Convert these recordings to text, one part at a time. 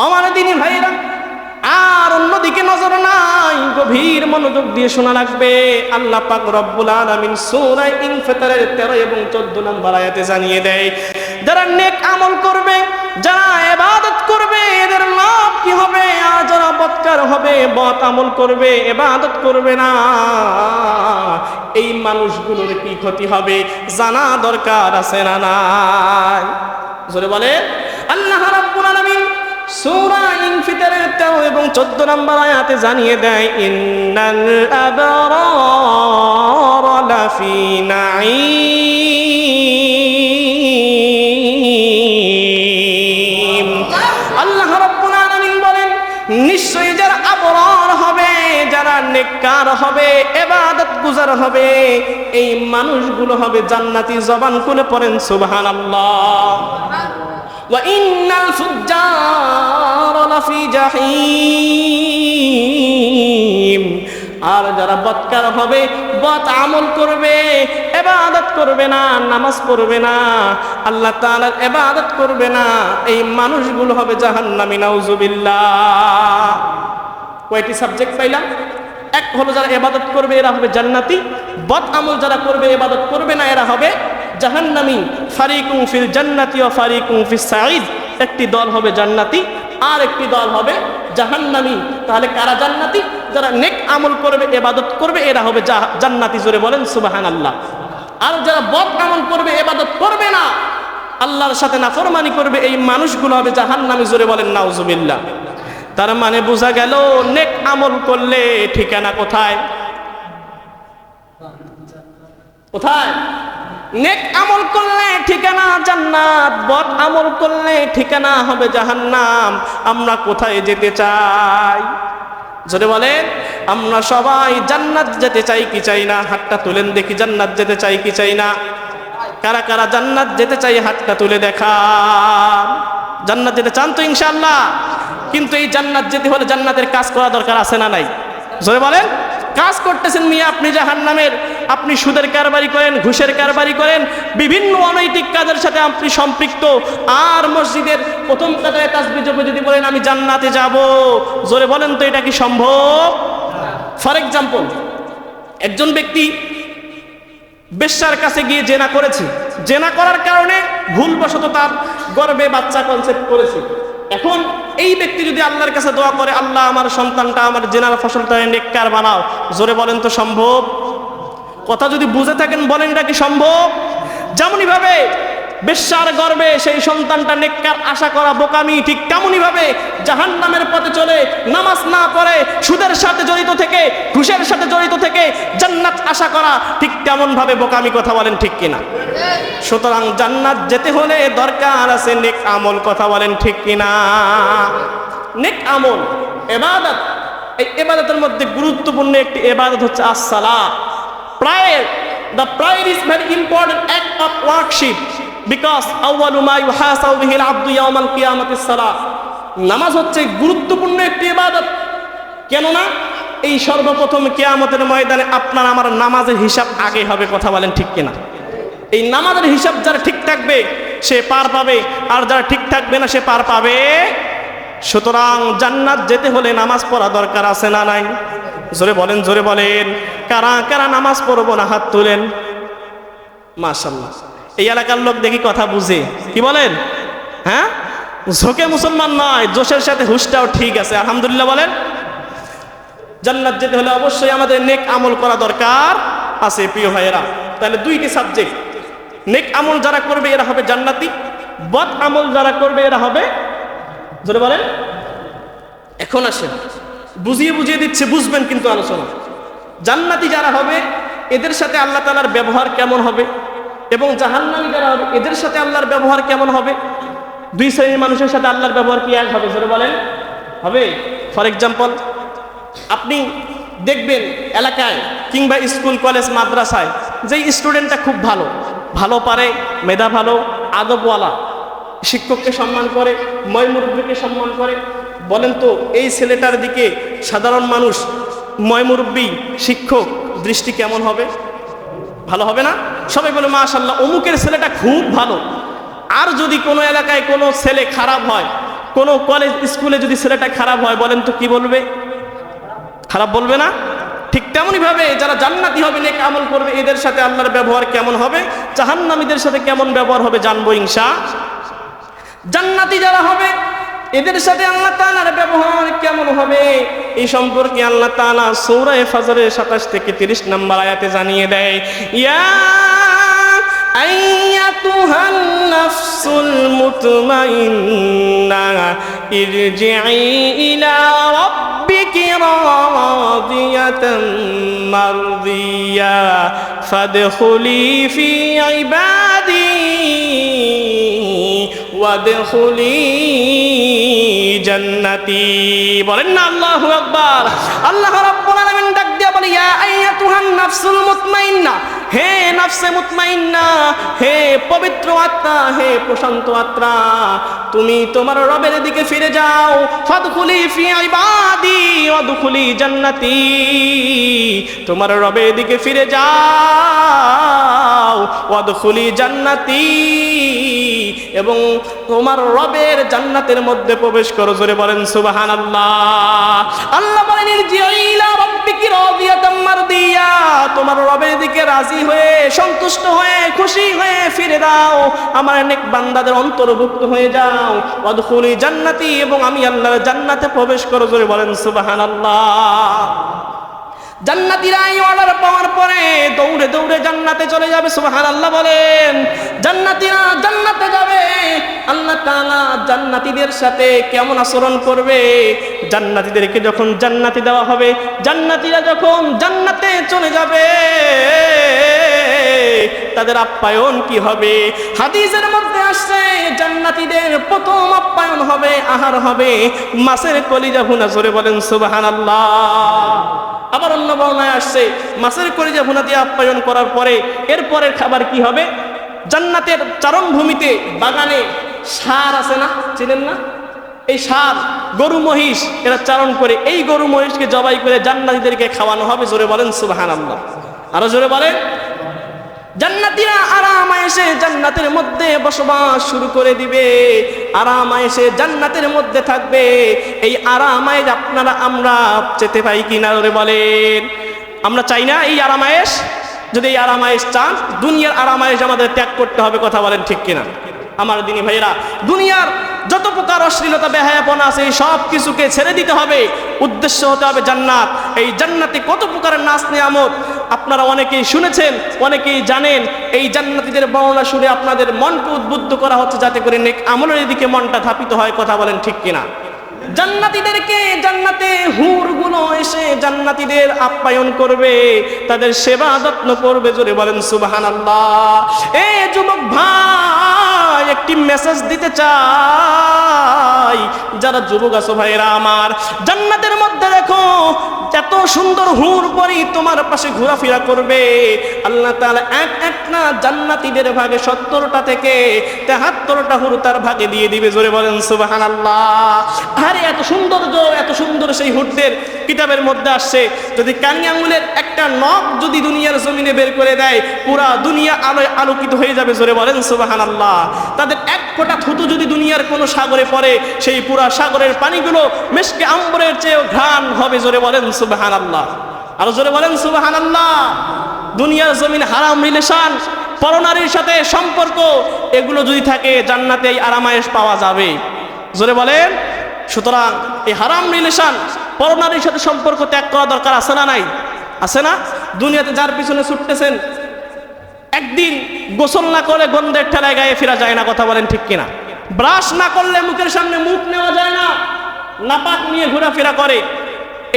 আমার দিনী ভাইরা, আর অন্যদিকে নজর নাই, গভীর মনোযোগ দিয়ে শোনা লাগবে। আল্লাহ পাক রব্বুল আলামিন সূরা ইনফিতারের 13 এবং 14 নম্বর আয়াতে জানিয়ে দেয়, যারা নেক আমল করবে, যারা ইবাদত করবে, এদের লাভ কি হবে। আর যারা বদকার হবে, বদ আমল করবে, ইবাদত করবে না, এই মানুষগুলোর কি ক্ষতি হবে জানা দরকার আছে না নাই? জোরে বলে। আল্লাহ রাব্বুল আলামিন সূরা ইনফিতারের 13 এবং 14 নম্বর আয়াতে জানিয়ে দেয়, ইন্নাল আবরারা লাফি নাঈম। আল্লাহ রাব্বুল আলামিন বলেন, নিশ্চয়ই যারা আবরার হবে, যারা নেককার হবে, ইবাদত গুজার হবে, এই মানুষগুলো হবে জান্নাতি। জবান খুলে পড়েন সুবহানাল্লাহ। ওয়া ইন্নাল ফুজ্জারা লাফি জাহিম। আর যারা বদকার হবে, বদ আমল করবে, ইবাদত করবে না, নামাজ পড়বে না, আল্লাহ তাআলার ইবাদত করবে না, এই মানুষগুলো হবে জাহান্নামী। নাউজুবিল্লাহ। কয়টি সাবজেক্ট পাইলাম? এক হলো যারা ইবাদত করবে এরা হবে জান্নাতি, বদ আমল যারা করবে, ইবাদত করবে না, এরা হবে জাহান্নামী। ফারিকুম ফিল জান্নাতি ওয়া ফারিকুম ফিস সাঈদ। একটি দল হবে জান্নাতি, আর একটি দল হবে জাহান্নামী। তাহলে কারা জান্নাতি? যারা নেক আমল করবে, ইবাদত করবে, এরা হবে জান্নাতি। জোরে বলেন সুবহানাল্লাহ। আর যারা বদ আমল করবে, ইবাদত করবে না, আল্লাহর সাথে নাফরমানি করবে, এই মানুষগুলো হবে জাহান্নামী। জোরে বলেন নাউজুবিল্লাহ। তার মানে বোঝা গেল নেক আমল করলে ঠিকানা কোথায়? কোথায়? নেক আমল করলে ঠিকানা জান্নাত, বদ আমল করলে ঠিকানা হবে জাহান্নাম। আমরা কোথায় যেতে চাই? জোরে বলেন। আমরা সবাই জান্নাত যেতে চাই কি চাই না? হাতটা তুলেন দেখি, জান্নাত যেতে চাই কি চাই না? কারা কারা জান্নাত যেতে চাই হাতটা তুলে দেখান। জান্নাত যেতে চান তো ইনশাআল্লাহ? কিন্তু এই জান্নাত যেতে হলে জান্নাতের কাজ করা দরকার আছে না নাই? জোরে বলেন। কাজ করতেছেন মিয়া আপনি জাহান্নামের, আপনি সুদের কারবারি করেন, ঘুষের কারবারি করেন, বিভিন্ন অনৈতিক কাজের সাথে আপনি সম্পৃক্ত, আর মসজিদের প্রথম কাতারে তাসবিহ জপে যদি বলেন আমি জান্নাতে যাব, জোরে বলেন তো এটা কি সম্ভব? ফর এক্সাম্পল, একজন ব্যক্তি বেশ্যার কাছে গিয়ে জেনা করেছে, জেনা করার কারণে ভুলবশত তার গর্ভে বাচ্চা কনসেপ্ট করেছে। এখন এই ব্যক্তি যদি আল্লাহর কাছে দোয়া করে, আল্লাহ আমার সন্তানটা, আমার জেনার ফসলটা নেককার বানাও, জোরে বলেন তো সম্ভব? কথা যদি বুঝে থাকেন বলেন এটা কি সম্ভব? যেমনই ভাবে বেশ্যার গর্ভে সেই সন্তানটা নেককার আশা করা বোকামি, ঠিক তেমনই ভাবে জাহান্নামের পথে চলে নামাজ না পড়ে সুদের সাথে জড়িত থেকে, ঘুষের সাথে জড়িত থেকে জান্নাত আশা করা ঠিক তেমন ভাবে বোকামি। কথা বলেন ঠিক কিনা? সুতরাং জান্নাত যেতে হলে দরকার আছে নেক আমল। কথা বলেন ঠিক কিনা? নেক আমল, ইবাদত। এই ইবাদতের মধ্যে গুরুত্বপূর্ণ একটি ইবাদত হচ্ছে as-সালাত। Prayer, the prayer is very important act of worship because awwalu ma yuhasabu bihi al-'abdu yawm al-qiyamati as-salat. নামাজ হচ্ছে গুরুত্বপূর্ণ একটি ইবাদত। কেননা এই সর্বপ্রথম কিয়ামতের ময়দানে আপনার আমার নামাজের হিসাব আগে হবে। কথা বলেন ঠিক কিনা? এই নামাজের হিসাব যারা ঠিক থাকবে সে পার পাবে, আর যারা ঠিক থাকবে না সে পার পাবে। সুতরাং জান্নাত যেতে হলে নামাজ পড়া দরকার আছে না নাই? জোরে বলেন, জোরে বলেন। কারা কারা নামাজ পড়বো না হাত তুলেন। মাশাআল্লাহ। এই এলাকার লোক দেখি কথা বুঝে। কি বলেন? হ্যাঁ, ঝোঁকে মুসলমান নয়, জোশের সাথে হুশটাও ঠিক আছে। আলহামদুলিল্লাহ বলেন। জান্নাত যেতে হলে অবশ্যই আমাদের নেক আমল করা দরকার আছে প্রিয় ভাইয়েরা। তাহলে দুইটি সাবজেক্ট, নেক আমল যারা করবে এরা হবে জান্নাতি, বদ আমল যারা করবে এরা হবে, জোরে বলেন। এখন আসেন, বুঝিয়ে বুঝিয়ে দিচ্ছে, বুঝবেন কিন্তু আলোচনা। জান্নাতি যারা হবে এদের সাথে আল্লাহ তাআলার ব্যবহার কেমন হবে, এবং জাহান্নামী যারা হবে এদের সাথে আল্লাহর ব্যবহার কেমন হবে? দুই শ্রেণীর মানুষের সাথে আল্লাহর ব্যবহার কি এক হবে? জোরে বলেন। হবে। ফর এক্সাম্পল, আপনি দেখবেন এলাকায় কিংবা স্কুল কলেজ মাদ্রাসায় যেই স্টুডেন্টটা খুব ভালো, ভালো পারে, মেধা ভালো, আদবওয়ালা, শিক্ষককে সম্মান করে, ময়মুরব্বীকে সম্মান করে, বলেন তো এই ছেলেটার দিকে সাধারণ মানুষ, ময়মুরব্বী, শিক্ষক দৃষ্টি কেমন হবে? ভালো হবে না? সবাই বলে মাশাআল্লাহ অমুকের ছেলেটা খুব ভালো। আর যদি কোনো এলাকায় কোনো ছেলে খারাপ হয় কোনো কলেজ স্কুলে যদি ছেলেটা খারাপ হয়, বলেন তো কি বলবে? খারাপ বলবে না? ঠিক তেমনই ভাবে যারা জান্নাতি হবে, নেক আমল করবে, এদের সাথে আল্লাহর ব্যবহার কেমন হবে, জাহান্নামীদের সাথে কেমন ব্যবহার হবে জানবো ইনশাআল্লাহ। জান্নাতি যারা হবে এদের সাথে আল্লাহ তাআলার ব্যবহার কেমন হবে এই সম্পর্কে আল্লাহ তাআলা সূরা ফাজরের 27 থেকে 30 নম্বর আয়াতে জানিয়ে দেয়, ইয়া আইয়াতুহান নাফসুল মুতমাইন্না ইরজিই ইলা রাব্বিকি রাদিয়াতাম মারদিয়া ফাদখুলি ফি ইবাদি ওয়াদখুলি জান্নাতি। বলেন না আল্লাহু আকবার। আল্লাহ রাব্বুল আলামিন ডাক দিয়া বলে, ইয়া আইয়াতুহান নাফসুল মুতমাইন্না, হে নফসে মুতমাইন্না, হে পবিত্র আত্মা, হে প্রশান্ত আত্মা, তুমি তোমার রবের দিকে ফিরে যাও। ফাদখুলি ফি ইবাদি ওয়াদখুলি জান্নাতি, তোমার রবের দিকে ফিরে যাও। ওয়াদখুলি জান্নাতি, এবং তোমার রবের জান্নাতের মধ্যে প্রবেশ করো। জোরে বলেন সুবহানাল্লাহ। আল্লাহ বলেন, ইরজিই ইলা রাব্বিকি রাদিয়াতাম মারদিয়া, তোমার রবের দিকে রাজি হয়ে, সন্তুষ্ট হয়ে, খুশি হয়ে ফিরে দাও, আমার নেক বান্দাদের অন্তর্ভুক্ত হয়ে যাও। ওয়াদখুলি জান্নাতি, এবং আমি আল্লাহর জান্নাতে প্রবেশ করো। জোরে বলেন সুবহানাল্লাহ। জান্নাতীরা এই অর্ডার পাওয়ার পরে দৌড়ে দৌড়ে জান্নাতে চলে যাবে। সুবহানাল্লাহ বলেন। জান্নাতীরা জান্নাতে যাবে, আল্লাহ তাআলা জান্নাতীদের সাথে কেমন আচরণ করবে, জান্নাতীদেরকে যখন জান্নাতি দেওয়া হবে, জান্নাতীরা যখন জান্নাতে চলে যাবে তাদের আপ্যায়ন কি হবে? হাদিসের মধ্যে আসছে জান্নাতীদের প্রথম আপ্যায়ন হবে, আহার হবে মাছের কলিজা ভুনা। জোরে বলেন সুবহানাল্লাহ। আবার অন্য বর্ণনায় আসছে মাছের কলিজা ভুনা দিয়ে আপ্যায়ন করার পরে এরপরের খাবার কি হবে? জান্নাতের চারণভূমিতে বাগানে ষাঁড় আছে না, চিনেন না? এই ষাঁড়, গরু মহিষ, এরা চারণ করে, এই গরু মহিষকে জবাই করে জান্নাতীদেরকে খাওয়ানো হবে। জোরে বলেন সুবহানাল্লাহ। আরো জোরে বলেন। জান্নাতীরা আরাম আয়েশে জান্নাতের মধ্যে বসবাস শুরু করে দিবে, আরাম আয়েশে জান্নাতের মধ্যে থাকবে। এই আরাম আয়েশ আপনারা আমরা চেতে পাই কিনা? জোরে বলেন। আমরা চাই না এই আরাম আয়েশ? যদি এই আরাম আয়েশ চান, দুনিয়ার আরাম আয়েশ আমাদের ত্যাগ করতে হবে। কথা বলেন ঠিক কিনা আমার দিনী ভাইরা? দুনিয়ার যত প্রকার অশ্লীলতা, বেহায়াপনা আছে, এই সব কিছুকে ছেড়ে দিতে হবে। উদ্দেশ্য হতে হবে জান্নাত। এই জান্নাতে কত প্রকারের নাজ নিয়ামত আপনারা অনেকেই শুনেছেন, অনেকেই জানেন। এই জান্নাতীদের বর্ণনা শুনে আপনাদের মনকে উদ্বুদ্ধ করা হচ্ছে যাতে করে নেক আমলের দিকে মনটা ধাপিত হয়। কথা বলেন ঠিক কিনা? জান্নাতীদেরকে জান্নাতে হুরগুলো এসে জান্নাতীদের আপ্যায়ন করবে, তাদের সেবা যত্ন করবে। জোরে বলেন সুবহানাল্লাহ। এই যুবক ভাই, একটি মেসেজ দিতে চাই, যারা যুবক আছো ভাইরা আমার, জান্নাতের মধ্যে দেখো এত সুন্দর হুর পরি তোমার পাশে ঘোরাফেরা করবে। আল্লাহ তাআলা একটা জান্নাতীদের ভাগে 70টা থেকে 73টা হুর তার ভাগে দিয়ে দিবে। জোরে বলেন সুবহানাল্লাহ। আরে এত সৌন্দর্য, এত সুন্দর সেই হুরদের কিতাবের মধ্যে আসছে, যদি কানি আঙ্গুলের একটা নখ যদি দুনিয়ার জমিনে বের করে দেয়, পুরা দুনিয়া আলোয় আলোকিত হয়ে যাবে। জোরে বলেন সুবহানাল্লাহ। তাদের এক ফোঁটা থুতু যদি দুনিয়ার কোনো সাগরে পড়ে, সেই পুরা সাগরের পানিগুলো মিশকে আম্বরের চেয়েও ঘ্রাণ হবে। জোরে বলেন সুবহানাল্লাহ। আরো জোরে বলেন সুবহানাল্লাহ। দুনিয়ার জমিন হারাম রিলেশন, পরনারীর সাথে সম্পর্ক, এগুলো যদি থাকে জান্নাতে এই আরাম আয়েশ পাওয়া যাবে। জোরে বলেন। সুতরাং এই হারাম রিলেশন, পরনারীর সাথে সম্পর্ক ত্যাগ করা দরকার। আছে না নাই? আছে না? দুনিয়াতে যার পিছনে ছুটতেছেন, একদিন গোসল না করে গন্ধের ঠেলায় গায়ে ফেরা যায় না। কথা বলেন ঠিক কিনা? ব্রাশ না করলে মুখের সামনে মুখ নেওয়া যায় না, নাপাক নিয়ে ঘোরাফেরা করে।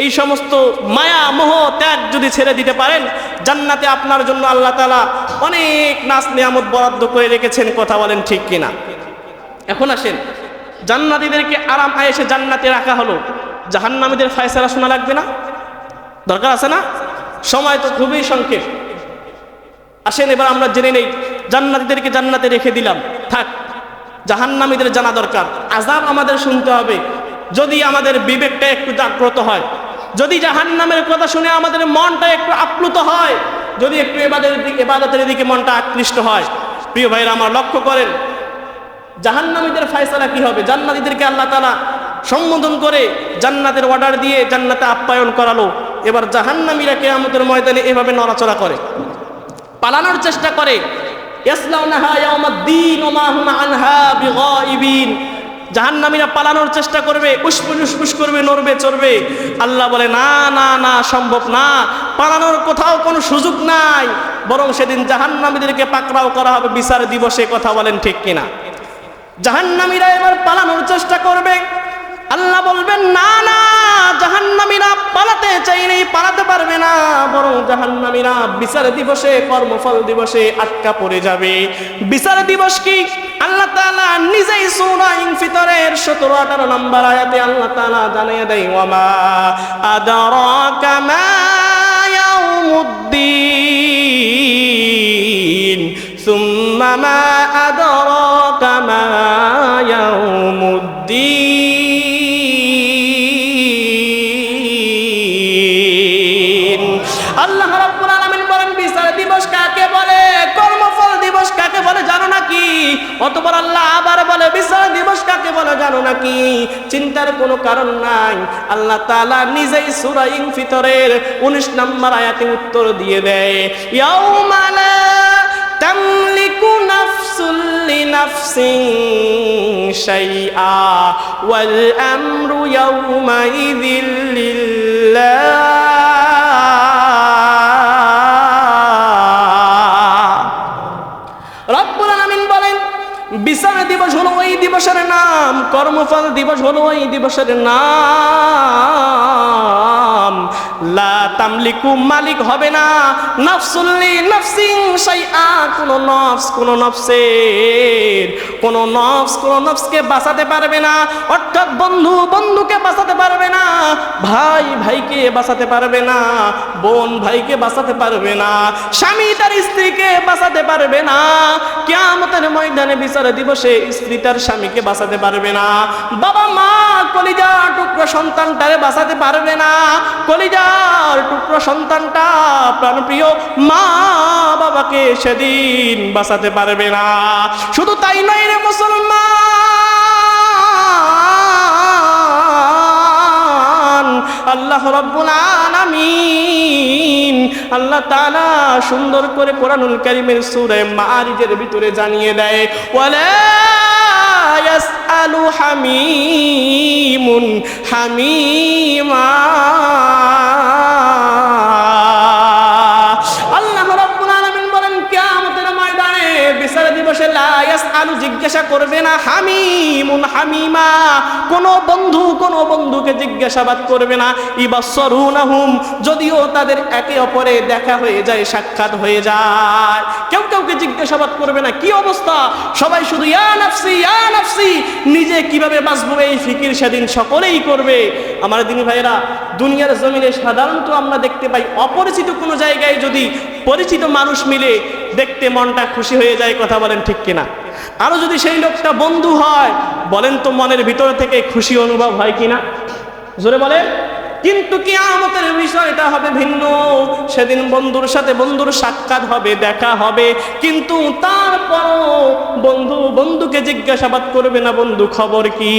এই সমস্ত মায়া মোহ ত্যাগ যদি ছেড়ে দিতে পারেন, জান্নাতে আপনার জন্য আল্লাহ তাআলা অনেক নাজ নিয়ামত বরাদ্দ করে রেখেছেন। কথা বলেন ঠিক কিনা? এখন আসেন, জান্নাতীদেরকে আরাম আয়েশে জান্নাতে রাখা হলো, জাহান্নামীদের ফয়সালা শোনা লাগবে না? দরকার আছে না? সময় তো খুবই সংক্ষেপ। আসেন এবার আমরা জেনে নেই, জান্নাতীদেরকে জান্নাতে রেখে দিলাম, থাক, জাহান্নামীদের জানা দরকার। আযাব আমাদের শুনতে হবে। যদি আমাদের বিবেকটা একটু জাগ্রত হয়, যদি জাহান্নামের কথা শুনে আমাদের মনটা একটু আপ্লুত হয়, যদি একটু ইবাদতের দিকে মনটা আকৃষ্ট হয়, প্রিয় ভাইরা আমার লক্ষ্য করেন, জাহান্নামীদের ফয়সালা কি হবে? জান্নাতীদেরকে আল্লাহ তাআলা সম্বোধন করে জান্নাতের অর্ডার দিয়ে জান্নাতে আপ্যায়ন করালো। এবার জাহান্নামীরা কিয়ামতের ময়দানে এভাবে নড়াচড়া করে, পালানোর চেষ্টা করে। ইয়াসলাউনাহা ইয়াউমাদ্দিন ওয়া মা হুম আনহা বিগাইবিন। জাহান্নামীরা পালানোর চেষ্টা করবে, উসপুস করবে, নড়বে চড়বে। আল্লাহ বলে না না না, সম্ভব না, পালানোর কোথাও কোনো সুযোগ নাই, বরং সেদিন জাহান্নামীদেরকে পাকড়াও করা হবে বিচার দিবসে। কথা বলেন ঠিক কিনা? জাহান্নামীরা এবার পালানোর চেষ্টা করবে, আল্লাহ বলবেন না না, জাহান্নামীরা পালাতে চাইলেই পালাতে পারবে না, বরং জাহান্নামীরা বিচার দিবসে, কর্মফল দিবসে আটকা পড়ে যাবে। বিচার দিবস কি? আল্লাহ তাআলা নিজেই সূরা ইনফিতরের 17-18 নম্বর আয়াতে আল্লাহ তাআলা জানিয়ে দেয়, ওয়ামা আদরাকা মা ইয়াউমুদ্দিন সুম্মা মা আদরাকা মা ইয়াউমুদ্দিন। আল্লাহ রাব্বুল আলামিন বলেন বিচার দিবস কাকে বলে, কর্মফল দিবস কাকে বলে জানো নাকি? অতঃপর আল্লাহ আবার বলে বিচার দিবস কাকে বলে জানো নাকি? চিন্তার কোনো কারণ নাই, আল্লাহ তাআলা নিজেই সূরা ইনফিতরের 19 নম্বর আয়াতে উত্তর দিয়ে দেয়, ইয়াউমা লা তামলিকু নাফসুল লিনাফসিন শাইআ ওয়াল আমরু ইয়াউমাইযিল লিল্লাহ। রব্বুল আলামিন বলেন বিচার দিবস হলো ওই দিবসের নাম, কর্মফল দিবস হলো ওই দিবসের নাম। লা তামলিকু, মালিক হবে না, নাফসুল্লি নাফসিন শাইআ, কোনো নফসকে বাঁচাতে পারবে না। অর্থাৎ বন্ধু বন্ধুকে বাঁচাতে পারবে না, ভাই ভাইকে বাঁচাতে পারবে না, বোন ভাইকে বাঁচাতে পারবে না, স্বামী তার স্ত্রীকে বাঁচাতে পারবে না। কিয়ামতের ময়দানে বিচার দিবসে স্ত্রী তার স্বামীকে বাঁচাতে পারবে না, বাবা মা কলিজার টুকরো সন্তানটারে বাঁচাতে পারবে না, কলিজার টুকরো সন্তানটা প্রাণপ্রিয় মা বাবাকে সেদিন বাঁচাতে পারবে না। শুধু তাই নয় রে মুসলমান, আল্লাহ রাব্বুল আলামিন আল্লাহ তাআলা সুন্দর করে কোরআনুল কারীমের সূরা মাআরিজের ভিতরে জানিয়ে দেয়, ওয়ালা ইয়াসআলু হামীমুন হামীমা। আল্লাহ রাব্বুল আলামিন বলেন কিয়ামতের ময়দানে বিচার দিবসে লা ইয়াসআলু, জিজ্ঞাসা করবে না, হামীমুন হামীমা, কোন বন্ধুকে জিজ্ঞাসাবাদ করবে না। ইবাসসরুনাহুম, যদিও তাদের একে অপরে দেখা হয়ে যায়, সাক্ষাৎ হয়ে যায়, কেউ কাউকে জিজ্ঞাসাবাদ করবে না কি অবস্থা, সবাই শুধু ইয়া নাফসি ইয়া নাফসি, নিজে কিভাবে বাঁচবো এই ফিকির সেদিন সকলেই করবে। আমার দিনী ভাইরা, দুনিয়ার জমিনে সাধারণত আমরা দেখতে পাই অপরিচিত কোনো জায়গায় যদি পরিচিত মানুষ মিলে দেখতে মনটা খুশি হয়ে যায়। কথা বলেন ঠিক কিনা? আরো যদি সেই লোকটা বন্ধু হয়, বলেন তো মনের ভিতর থেকে খুশি অনুভব হয় কিনা? জোরে বলেন। কিন্তু কিয়ামতের বিষয়টা হবে ভিন্ন। সেদিন বন্ধুর সাথে বন্ধুর সাক্ষাৎ হবে, দেখা হবে, কিন্তু তারপরও বন্ধুকে জিজ্ঞাসাবাদ করবে না, বন্ধু খবর কি?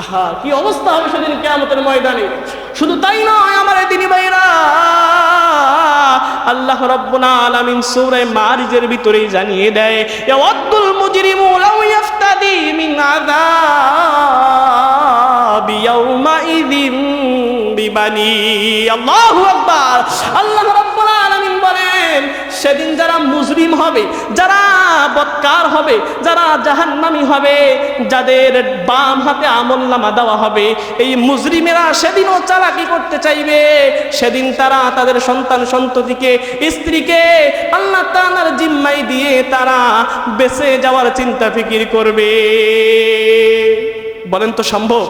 আহা, কি অবস্থা হবে সেদিন কিয়ামতের ময়দানে। শুধু তাই নয় আমার দিনী ভাইরা, আল্লাহ রাব্বুল আলামিন সূরা মাআরিজের ভিতরেই জানিয়ে দেয়, ইয়াওয়াদ্দুল মুজরিমু লাউ ইফতাদি মিন আযাবি ইয়াউমাইযিন বিবানি। আল্লাহু আকবার। আল্লাহ রাব্বুল আলামিন বলেন সেদিন যারা মুজরিম হবে, যারা বদকার হবে, যারা জাহান্নামী হবে, যাদের বাম হাতে আমলনামা দেওয়া হবে, এই মুজরিমেরা সেদিনও চালাকি করতে চাইবে। সেদিন তারা তাদের সন্তান সন্ততিকে, স্ত্রীকে আল্লাহ তাআলার জিম্মায় দিয়ে তারা বেঁচে যাওয়ার চিন্তা ফিকির করবে। বলেন তো সম্ভব?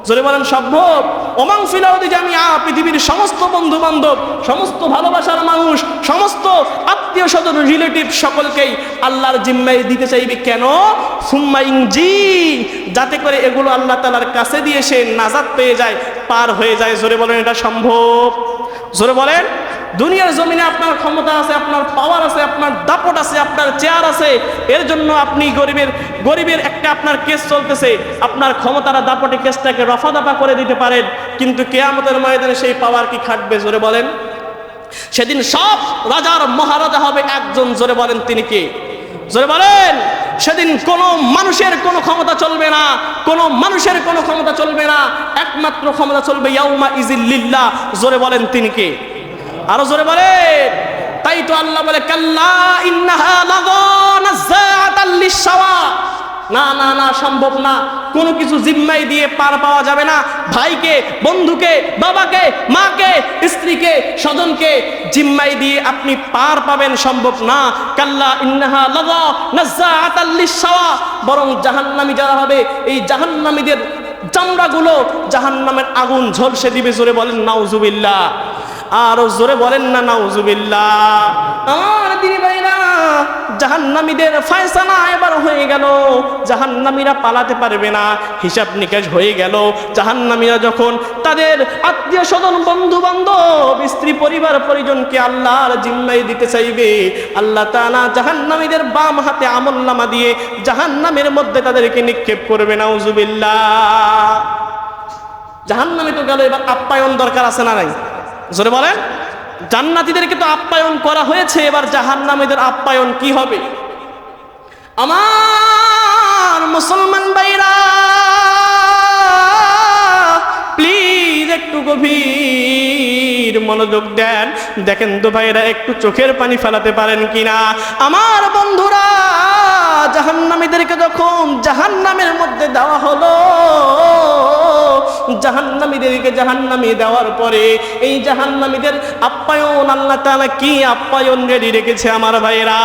জোরে বলেন সম্ভব? ওমান ফিল আরদি জামিআ, পৃথিবীর সমস্ত বন্ধু বান্ধব, সমস্ত ভালোবাসার মানুষ, সমস্ত আত্মীয় স্বজন রিলেটিভ সকলকেই আল্লাহর জিম্মায় দিতে চাইবে। কেন? সুম্মা ইনজি, যাতে করে এগুলো আল্লাহ তাআলার কাছে দিয়ে সে নাজাত পেয়ে যায়, পার হয়ে যায়। জোরে বলেন এটা সম্ভব? জোরে বলেন। দুনিয়ার জমিনে আপনার ক্ষমতা আছে, আপনার পাওয়ার আছে, আপনার দাপট আছে, আপনার চেয়ার আছে, এর জন্য আপনি গরিবের একটা আপনার কেস চলতেছে, আপনার ক্ষমতার দাপটে কেসটাকে রফা দফা করে দিতে পারেন, কিন্তু কিয়ামতের ময়দানে সেই পাওয়ার কি খাটবে? জোরে বলেন। সেদিন সব রাজার মহারাজা হবে একজন, জোরে বলেন তিনি কে? জোরে বলেন। সেদিন কোনো মানুষের কোনো ক্ষমতা চলবে না, কোনো মানুষের কোনো ক্ষমতা চলবে না, একমাত্র ক্ষমতা চলবে ইয়াউমা ইজিল লিল্লাহ। জোরে বলেন তিনি কে? আরো জোরে বলেন। তাই তো আল্লাহ বলে কাল্লা ইন্নাহা লাযা নাযাআতাল লিশাওয়া। না না না, সম্ভব না, কোনো কিছু জিম্মাই দিয়ে পার পাওয়া যাবে না। ভাইকে, বন্ধুকে, বাবাকে, মাকে, স্ত্রীকে, স্বজনকে জিম্মাই দিয়ে আপনি পার পাবেন, সম্ভব না। কাল্লা ইন্নাহা লাযা নাযাআতাল লিশাওয়া। বরং জাহান্নামী যারা হবে, এই জাহান্নামীদের চামড়াগুলো জাহান্নামের আগুন ঝলসে দিবে। জোরে বলেন নাউজুবিল্লাহ। আর জোরে বলেন না নাউজুবিল্লাহ। আমার দিনী ভাইরা, জাহান্নামীদের ফয়সালা এবার হয়ে গেল, জাহান্নামীরা পালাতে পারবে না, হিসাব নিকাশ হয়ে গেল। জাহান্নামীরা যখন তাদের আত্মীয় স্বজন, বন্ধু বান্ধব, স্ত্রী, পরিবার, পরিজনকে আল্লাহর জিম্মায় দিতে চাইবে, আল্লাহ তাআলা জাহান্নামীদের বাম হাতে আমলনামা দিয়ে জাহান্নামের মধ্যে তাদেরকে নিক্ষেপ করবে। নাউজুবিল্লাহ। জাহান্নামী তো গেল, এবার আপ্যায়ন দরকার আছে না নাই? জোরে বলেন। জান্নাতীদেরকে তো আপ্যায়ন করা হয়েছে, এবার জাহান্নামীদের আপ্যায়ন কি হবে? আমার মুসলমান ভাইরা, প্লিজ একটু গভীর মনোযোগ দেন। দেখেন তো ভাইরা, একটু চোখের পানি ফেলাতে পারেন কিনা? আমার বন্ধুরা, জাহান্নামীদেরকে যখন জাহান্নামের মধ্যে দেওয়া হলো, জাহান্নামীদেরকে জাহান্নামে দেওয়ার পরে এই জাহান্নামীদের আপ্যায়ন আল্লাহ তাআলা কি আপ্যায়ন রেডি রেখেছে আমার ভাইরা।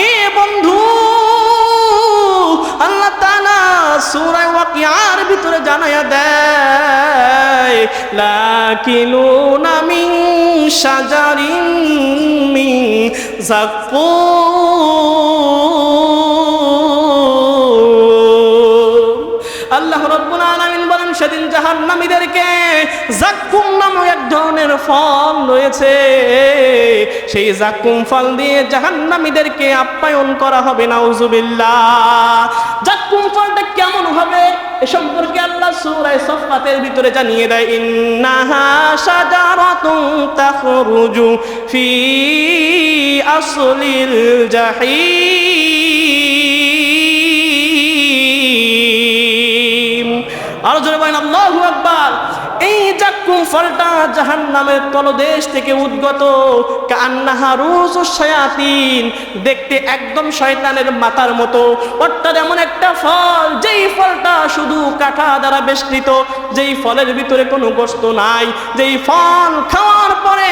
এ বন্ধু, আল্লাহ তাআলা সূরা ওয়াকিয়ার ভিতরে জানায়া দেয়, লাকিনুনা মিন শাজারিন মিন যাক্কুম। আল্লাহ রাব্বুল আলামিন বলেন, সেদিন জাহান্নামীদেরকে যাক্কুম নামক এক ধরনের ফল রয়েছে, সেই যাক্কুম ফল দিয়ে জাহান্নামীদেরকে আপ্যায়ন করা হবে। নাউজুবিল্লাহ। যাক্কুম ফলটা কেমন হবে এ সম্পর্কে আল্লাহ সূরা সাফফাতের ভিতরে জানিয়ে দেয়, ইন্নাহা শাজারাতুন তাখরুজু ফি আসলিল জাহিম। আরো জোরে বলেন আল্লাহু আকবার। এই যাক্কুম ফলটা জাহান্নামের তলদেশ থেকে উদ্গত, কান্নাহা রুসুশ শায়াতিন, দেখতে একদম শয়তানের মাথার মতো। অর্থাৎ এমন একটা ফল, যেই ফলটা শুধু কাঁটা দ্বারা বেষ্টিত, যেই ফলের ভিতরে কোনো গোশত নাই, যেই ফল খাওয়ার পরে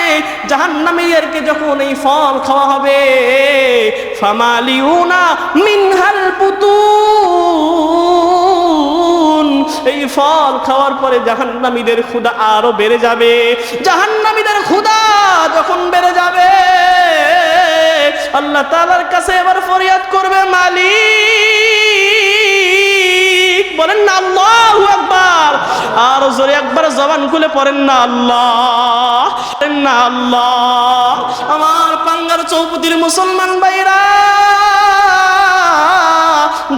জাহান্নামীদেরকে যখন এই ফল খাওয়া হবে, ফামালিউনা মিনহাল বুতুন, এই ফল খাওয়ার পরে জাহান্নামীদের ক্ষুধা আরো বেড়ে যাবে। জাহান্নামীদের ক্ষুধা যখন বেড়ে যাবে, আল্লাহ তাআলার কাছে এবার ফরিয়াদ করবে, মালিক। বলেন না আল্লাহু আকবার। আর জোরে একবার জবান খুলে পড়েন না আল্লাহ, পড়েন না আল্লাহ। আমার পাঙ্গার চৌপতির মুসলমান ভাইরা,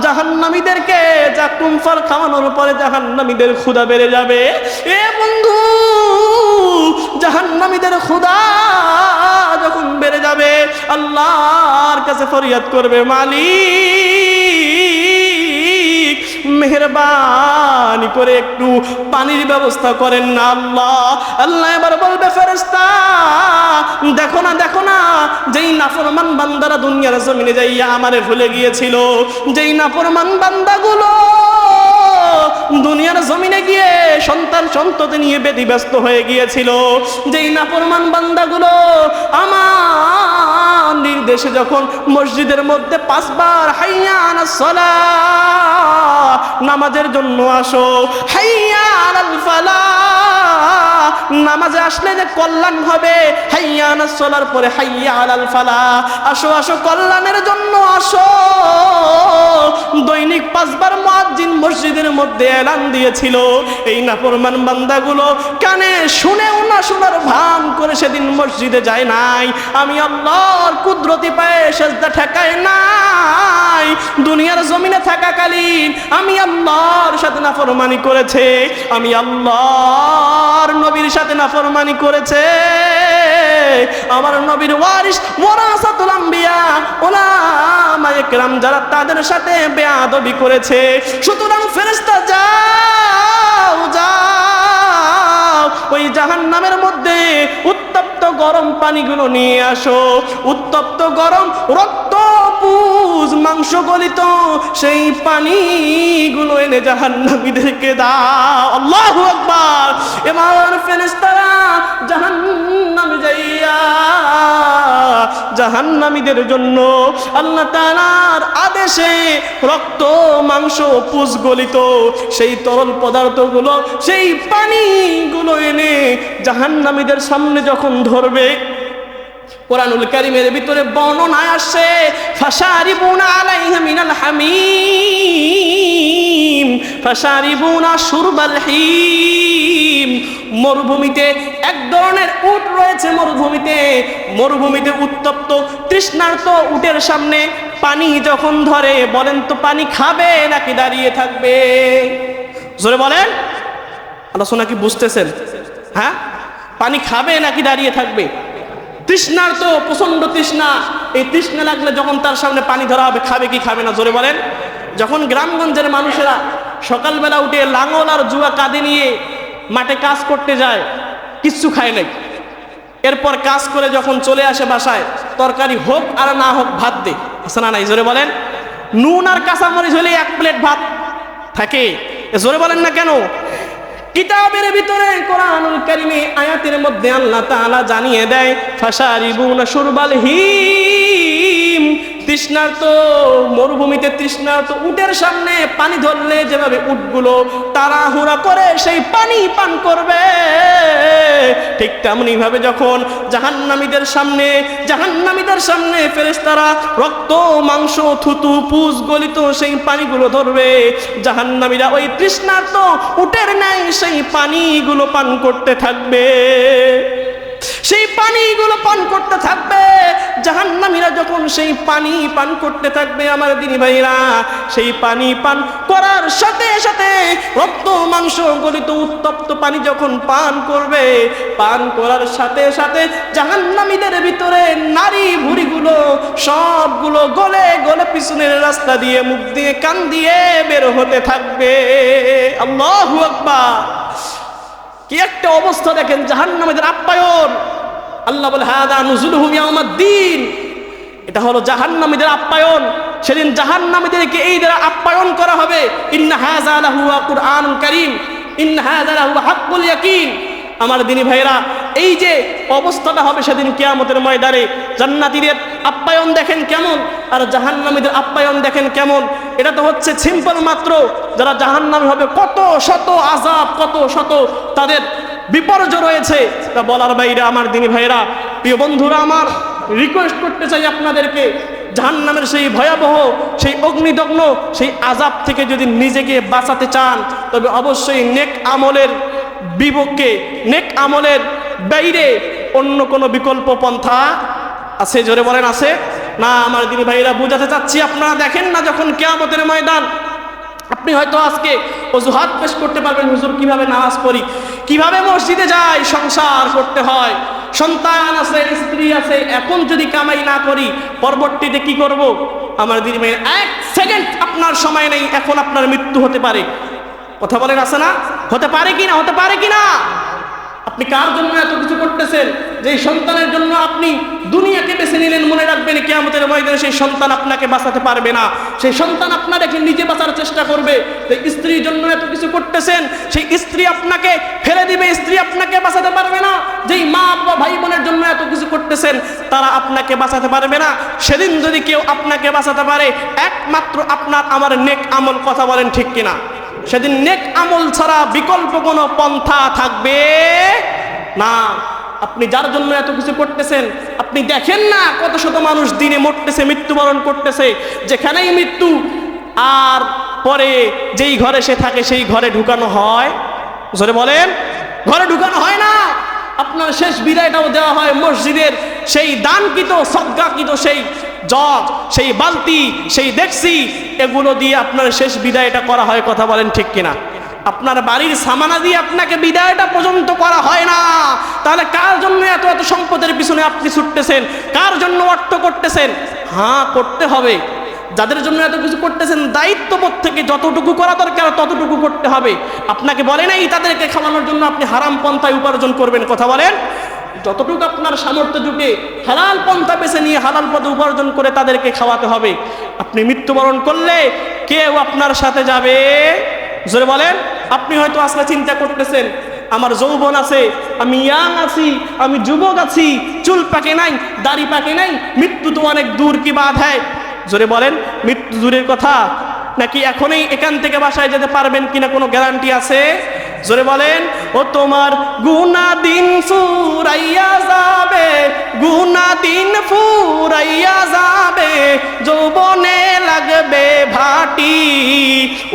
জাহান্নামীদেরকে যাক্কুম ফল খাওয়ানোর পরে জাহান্নামীদের ক্ষুধা বেড়ে যাবে। এ বন্ধু, জাহান্নামীদের ক্ষুধা যখন বেড়ে যাবে, আল্লাহর কাছে ফরিয়াদ করবে, মালিক মেহেরবানি করে একটু পানির ব্যবস্থা করেন না আল্লাহ। আল্লাহ এবার বলবে, ফেরেশতা দেখো না, দেখো না, যেই নাফরমান বান্দারা দুনিয়ার জমিনে যাইয়া আমারে ভুলে গিয়েছিল, যেই নাফরমান বান্দাগুলো দুনিয়ার জমিনে গিয়ে সন্তান সন্ততি নিয়ে ব্যতিব্যস্ত হয়ে গিয়েছিল, যেই নাফরমান বান্দাগুলো আমার নির্দেশে যখন মসজিদের মধ্যে 5 বার হাইয়া আলাস সালাহ, নামাজের জন্য আসো, হাইয়া আলাল ফালাহ, নামাজে আসলে যে কল্যাণ হবে, হাইয়া আলাস সালার পরে হাইয়া আলাল ফালাহ, আসো আসো কল্যাণের জন্য আসো। দৈনিক 5 বার মুয়াজ্জিন মসজিদের মধ্যে এলান দিয়েছিল। এই নাফরমান বান্দাগুলো কানে শুনেও না শোনার ভান করে সেদিন মসজিদে যায় নাই। আমি আল্লাহর কুদরতি পায়ে সেজদা ঠেকায় নাই। দুনিয়ার জমিনে থাকাকালীন আমি আল্লাহর সাথে নাফরমানি করেছে, আমি আল্লাহর নবীর সাথে নাফরমানি করেছে। আমার নবীর ওয়ারিস ওয়ারাসাতুল আম্বিয়া উলামায়ে কেরাম যারা, তাদের সাথে বেয়াদবি করেছে। সুতরাং ফেরেশতা যাও যাও ওই জাহান্নামের মধ্যে উত্তপ্ত গরম পানিগুলো নিয়ে আসো। উত্তপ্ত গরম রক্ত পুজ মাংস গলিত সেই পানিগুলো এনে জাহান্নামীদেরকে দাও। আল্লাহু আকবার। এবার ফেরেশতারা জাহান্নামে যাইয়া জাহান্নামীদের জন্য আল্লাহ তাআলার আদেশে রক্ত মাংস পুজ গলিত সেই তরল পদার্থগুলো, সেই পানিগুলো এনে জাহান্নামীদের সামনে যখন ধরবে, কোরআনুল কারীমের ভিতরে বর্ণনা আসছে ফাশারিবুনা আলাইহা মিনাল হামিম ফাশারিবুনা শুরবাল হিম। মরুভূমিতে এক ধরনের উট রয়েছে, মরুভূমিতে উত্তপ্ত তৃষ্ণার্ত উটের সামনে পানি যখন ধরে, বলেন তো পানি খাবে নাকি দাঁড়িয়ে থাকবে? জোরে বলেন, আলোচনা কি বুঝতেছেন? হ্যাঁ, পানি খাবে নাকি দাঁড়িয়ে থাকবে? তৃষ্ণার তো প্রচন্ড তৃষ্ণা, এই তৃষ্ণা লাগলে যখন তার সামনে পানি ধরা হবে, খাবে কি খাবে না? জোরে বলেন। যখন গ্রামগঞ্জের মানুষেরা সকালবেলা উঠে লাঙল আর জুয়া কাঁধে নিয়ে মাঠে কাজ করতে যায়, কিচ্ছু খায় নাই, এরপর কাজ করে যখন চলে আসে বাসায়, তরকারি হোক আর না হোক ভাত দে, আছে না নাই? জোরে বলেন। নুন আর কাঁচামরিচ হলে 1 প্লেট ভাত থাকে, জোরে বলেন না কেন? কিতাবের ভিতরে কোরআনুল কারীমে আয়াতের মধ্যে আল্লাহ তাআলা জানিয়ে দেয় ফাশারিবুনা শুরবাল হিম। তৃষ্ণার্ত মরুভূমিতে তৃষ্ণার্ত উটের সামনে পানি ধরলে যেভাবে উটগুলো তাড়াহুড়া করে সেই পানি পান করবে, ঠিক তেমনি ভাবে যখন জাহান্নামীদের সামনে ফেরেশতারা রক্ত মাংস থুতু পুজ গলিত সেই পানিগুলো ধরবে, জাহান্নামীরা ওই তৃষ্ণার্ত উটের ন্যায় সেই পানিগুলো পান করতে থাকবে। সেই পানিগুলো পান করতে থাকবে। জাহান্নামীরা যখন সেই পানি পান করতে থাকবে, আমার দিনী ভাইরা, সেই পানি পান করার সাথে সাথে রক্ত মাংস গলিত উত্তপ্ত পানি যখন পান করবে, পান করার সাথে সাথে জাহান্নামীদের ভিতরে নারী ভুঁড়িগুলো সবগুলো গলে গলে পিছনের রাস্তা দিয়ে, মুখ দিয়ে, কান দিয়ে বের হতে থাকবে। আল্লাহু আকবার। কি একটা অবস্থা দেখেন জাহান্নামীদের আপ্যায়ন। আল্লাহ বলে হাদা নুজুলুহুম ইয়াউমাদ্দিন, এটা হলো জাহান্নামীদের আপ্যায়ন। সেদিন জাহান্নামীদেরকে এই দ্বারা আপ্যায়ন করা হবে। ইন্না হাযা লাহুয়া কুরআনুল কারীম, ইন্না হাযা লাহুয়া হাক্কুল ইয়াকিন। আমার দিনী ভাইরা, এই যে অবস্থাটা হবে সেদিন কিয়ামতের ময়দানে, জান্নাতীদের আপ্যায়ন দেখেন কেমন, আর জাহান্নামীদের আপ্যায়ন দেখেন কেমন। এটা তো হচ্ছে সিম্পল মাত্র, যারা জাহান্নামী হবে কত শত আযাব, কত শত তাদের বিপর্যয় রয়েছে, তা বলার বাইরে। আমার দিনী ভাইরা, প্রিয় বন্ধুরা, আমার রিকোয়েস্ট করতে চাই আপনাদেরকে, জাহান্নামের সেই ভয়াবহ, সেই অগ্নিদগ্ন, সেই আযাব থেকে যদি নিজেকে বাঁচাতে চান, তবে অবশ্যই নেক আমলের বিপক্ষে, নেক আমলের বাইরে অন্য কোনো বিকল্প পন্থা আছে? জোরে বলেন, আছে না? আমার দিনী ভাইরা, বুঝাতে চাচ্ছি, আপনারা দেখেন না যখন কিয়ামতের ময়দান, আপনি হয়তো আজকে অজুহাত পেশ করতে পারবেন, হুজুর কিভাবে নামাজ পড়ি, কিভাবে মসজিদে যাই, সংসার করতে হয়, সন্তান আছে, স্ত্রী আছে, এখন যদি কামাই না করি পরবর্তীতে কি করব? আমার দিনী ভাইরা, 1 সেকেন্ড আপনার সময় নেই, এখন আপনার মৃত্যু হতে পারে। কথা বলেন, আছে না? হতে পারে কি না? হতে পারে কি না? আপনি কার জন্য এত কিছু করতেছেন? যে সন্তানের জন্য আপনি দুনিয়াকে বেছে নিলেন, মনে রাখবেন কিয়ামতের ময়দানে সেই সন্তান আপনাকে বাঁচাতে পারবে না। সেই সন্তান আপনাকে নিজে বাঁচার চেষ্টা করবে। সেই স্ত্রীর জন্য এত কিছু করতেছেন, সেই স্ত্রী আপনাকে ফেলে দিবে, স্ত্রী আপনাকে বাঁচাতে পারবে না। যেই মা বা ভাই বোনের জন্য এত কিছু করতেছেন, তারা আপনাকে বাঁচাতে পারবে না। সেদিন যদি কেউ আপনাকে বাঁচাতে পারে, একমাত্র আপনার আমার নেক আমল। কথা বলেন ঠিক কিনা? সেদিন নেক আমল ছাড়া বিকল্প কোনো পন্থা থাকবে না, আপনি যার জন্য এত কিছু করতেছেন আপনি দেখেন না কত শত মানুষ দিনে মরতেছে, মৃত্যুবরণ করতেছে। যেখানেই মৃত্যু, আর পরে যেই ঘরে সে থাকে সেই ঘরে ঢুকানো হয়, জোরে বলেন, ঘরে ঢুকানো হয় না। আপনার শেষ বিদায়টাও দেওয়া হয় মসজিদের সেই দানকৃত সদকাকৃত সেই জগ, সেই বালতি, সেই ডেকচি, এগুলো দিয়ে আপনার শেষ বিদায়টা করা হয়। কথা বলেন ঠিক কিনা? আপনার বাড়ির সামানা দিয়ে আপনাকে বিদায়টা পর্যন্ত করা হয় না। তাহলে কার জন্য এত এত সম্পদের পিছনে আপনি ছুটতেছেন? কার জন্য অর্থ করতেছেন? হ্যাঁ, করতে হবে। যাদের জন্য এত কিছু করতেছেন, দায়িত্ববোধ থেকে যতটুকু করা দরকার ততটুকু করতে হবে। আপনাকে বলে নাই তাদেরকে খাওয়ানোর জন্য আপনি হারাম পন্থায় উপার্জন করবেন। কথা বলেন, যতটুকু আপনার সামর্থ্য জুটে হালাল পন্থা বেছে নিয়ে হালাল পথে উপার্জন করে তাদেরকে খাওয়াতে হবে। আপনি মৃত্যুবরণ করলে কেউ আপনার সাথে যাবে? জোরে বলেন। আপনি হয়তো আজকে চিন্তা করতেছেন, আমার যৌবন আছে, আমি ইয়াং আছি, আমি যুবক আছি, চুল পাকে নাই, দাড়ি পাকে নাই, মৃত্যু তো অনেক দূর, কি বাত হ্যায়? জোরে বলেন, মৃত্যু দূরের কথা নাকি এখনই এখান থেকে বাসায় যেতে পারবেন কিনা কোনো গ্যারান্টি আছে? জোরে বলেন। ও তোমার গুনা দিন ফুরাইয়া যাবে, গুনা দিন ফুরাইয়া যাবে, যৌবনে লাগবে ভাটি,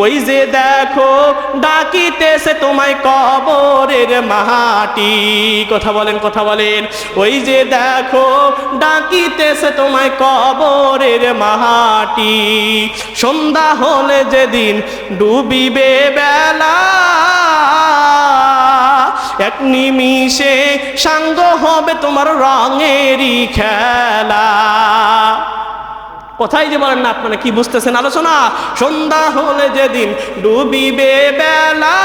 ওই যে দেখো ডাকিতেছে তোমায় কবরের মাটি। কথা বলেন, কথা বলেন। ওই যে দেখো ডাকিতেছে তোমায় কবরের মাটি, সন্ধ্যা হলে যেদিন ডুবিবে বেলা, এক নিমিষে সাঙ্গ হবে তোমার রঙেরই খেলা। কথাই যে বলেন না, আপনারা কি বুঝতেছেন আলোচনা? সন্ধ্যা হলে যেদিন ডুবিবে বেলা,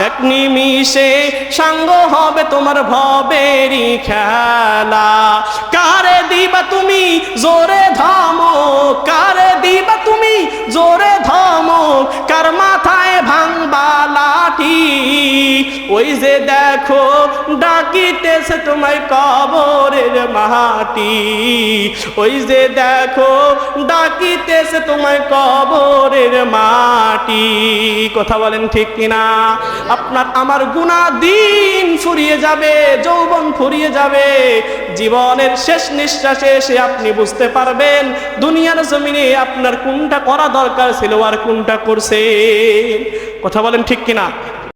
এক নিমিষে সাঙ্গ হবে তোমার ভবেরই খেলা। কারে দিবা তুমি জোরে ধমক, কারে দিবা তুমি জোরে ধমক, কার মাথায় ভাঙবা লাঠি, ওই যে দেখো ডাকিতেছে তোমায় কবরের মাটি, ওই যে দেখো ডাকিতেছে তোমায় কবরের মাটি। কথা বলেন ঠিক কিনা? আপনার আমার গুনাহ দিন ফুরিয়ে যাবে, যৌবন ফুরিয়ে যাবে, জীবনের শেষ নিঃশ্বাসে এসে আপনি বুঝতে পারবেন দুনিয়ার জমিনে আপনার কোনটা করা দরকার ছিল আর কোনটা করছে। কথা বলেন ঠিক কিনা?